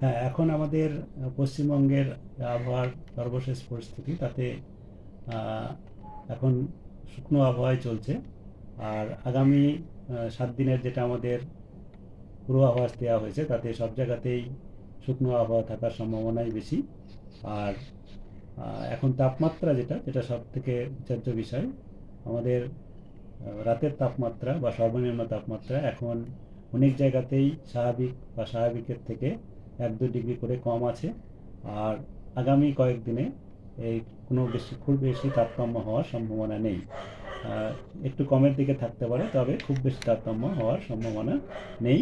হ্যাঁ, এখন আমাদের পশ্চিমবঙ্গের আবহাওয়ার সর্বশেষ পরিস্থিতি তাতে আহ, এখন শুকনো আবহাওয়ায় চলছে। আর আগামী 7 দিনের যেটা আমাদের পূর্বাভাস দেওয়া হয়েছে তাতে সব জায়গাতেই শুকনো আবহাওয়া থাকার সম্ভাবনাই বেশি। আর এখন তাপমাত্রা যেটা যেটা সব থেকে বিচার্য বিষয়, আমাদের রাতের তাপমাত্রা বা সর্বনিম্ন তাপমাত্রা এখন অনেক জায়গাতেই স্বাভাবিক বা স্বাভাবিকের থেকে 1-2 ডিগ্রি করে কম আছে। আর আগামী কয়েকদিনে এই কোনো খুব বেশি তারতম্য হওয়ার সম্ভাবনা নেই। আহ, একটু কমের দিকে থাকতে পারে, তবে খুব বেশি তারতম্য হওয়ার সম্ভাবনা নেই।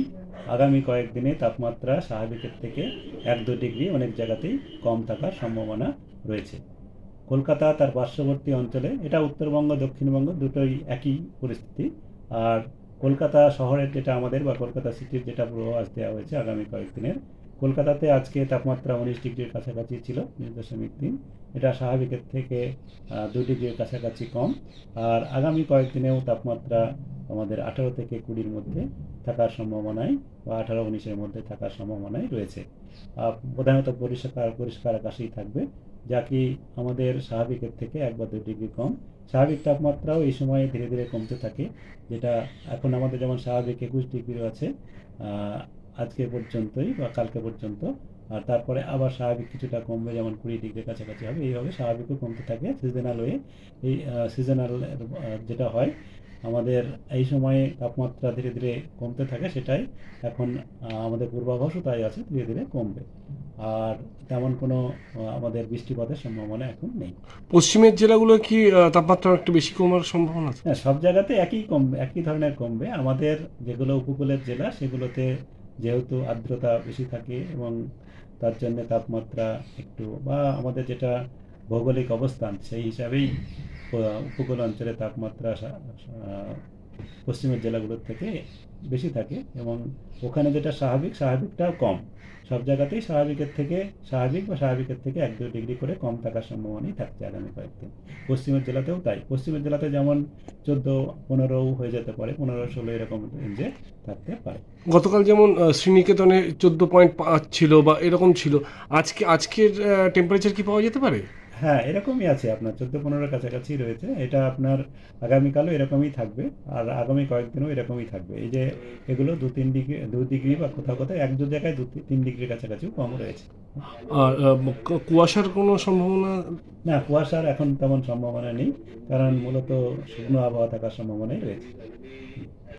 আগামী কয়েকদিনে তাপমাত্রা স্বাভাবিকের থেকে 1-2 ডিগ্রি অনেক জায়গাতেই কম থাকার সম্ভাবনা রয়েছে। কলকাতা তার পার্শ্ববর্তী অঞ্চলে, এটা উত্তরবঙ্গ দক্ষিণবঙ্গ দুটোই একই পরিস্থিতি। আর কলকাতা শহরের যেটা আমাদের বা কলকাতা সিটির যেটা পূর্বাভাস দেওয়া হয়েছে আগামী কয়েকদিনের, কলকাতাতে আজকে তাপমাত্রা 19 ডিগ্রির কাছাকাছি ছিল, 19.3। এটা স্বাভাবিকের থেকে 2 ডিগ্রির কাছাকাছি কম। আর আগামী কয়েকদিনেও তাপমাত্রা আমাদের 18 থেকে 20-র মধ্যে থাকার সম্ভাবনায় বা 18-19-এর মধ্যে থাকার সম্ভাবনায় রয়েছে। প্রধানত পরিষ্কার পরিষ্কার আকাশেই থাকবে, যা কি আমাদের স্বাভাবিকের থেকে 1 বা 2 ডিগ্রি কম। স্বাভাবিক তাপমাত্রাও এই সময় ধীরে ধীরে কমতে থাকে, যেটা এখন আমাদের যেমন স্বাভাবিক 21 ডিগ্রি আছে আজকে পর্যন্তই বা কালকে পর্যন্ত। আর তারপরে আবার স্বাভাবিক কিছুটা কমবে, যেমন 20 ডিগ্রির কাছাকাছি হবে। এইভাবে স্বাভাবিকও কমতে থাকে সিজনাল ওয়ে। এই সিজনাল যেটা হয় আমাদের এই সময়ে তাপমাত্রা ধীরে ধীরে কমতে থাকে, সেটাই এখন আমাদের পূর্বাভাসও তাই আছে, ধীরে ধীরে কমবে। আর তেমন কোনো আমাদের বৃষ্টিপাতের সম্ভাবনা এখন নেই। পশ্চিমের জেলাগুলো কি তাপমাত্রা একটু বেশি কমার সম্ভাবনা আছে? হ্যাঁ, সব জায়গাতে একই কমবে, একই ধরনের কমবে। আমাদের যেগুলো উপকূলের জেলা সেগুলোতে যেহেতু আর্দ্রতা বেশি থাকে এবং তার জন্য তাপমাত্রা একটু, বা আমাদের যেটা ভৌগোলিক অবস্থান সেই হিসাবেই উপকূল অঞ্চলে তাপমাত্রা পশ্চিমের জেলাগুলোর থেকে বেশি থাকে। এবং ওখানে যেটা স্বাভাবিক, স্বাভাবিকটাও কম। সব জায়গাতেই স্বাভাবিক বা স্বাভাবিকের থেকে 1-2 ডিগ্রি করে কম থাকার সম্ভাবনাই থাকছে আগামী কয়েকদিন। পশ্চিমের জেলাতেও তাই। পশ্চিমের জেলাতে যেমন 14-15 হয়ে যেতে পারে, 15-16 এরকম রেঞ্জে থাকতে পারে। গতকাল যেমন শ্রীনিকেতনে 14.5 ছিল বা এরকম ছিল, আজকের টেম্পারেচার কি পাওয়া যেতে পারে? হ্যাঁ, এরকমই আছে, আপনার 14-15 কাছাকাছি রয়েছে। এটা আপনার আগামীকালও এরকমই থাকবে। আর আগামী কয়েকদিনও এরকমই থাকবে। এই যে এগুলো 2-3 ডিগ্রি বা কোথাও কোথাও 1-2 জায়গায় 2-3 ডিগ্রির কাছাকাছিও কম রয়েছে। আর কুয়াশার কোনো সম্ভাবনা? না, কুয়াশার এখন তেমন সম্ভাবনা নেই, কারণ মূলত শুকনো আবহাওয়া থাকার সম্ভাবনাই রয়েছে।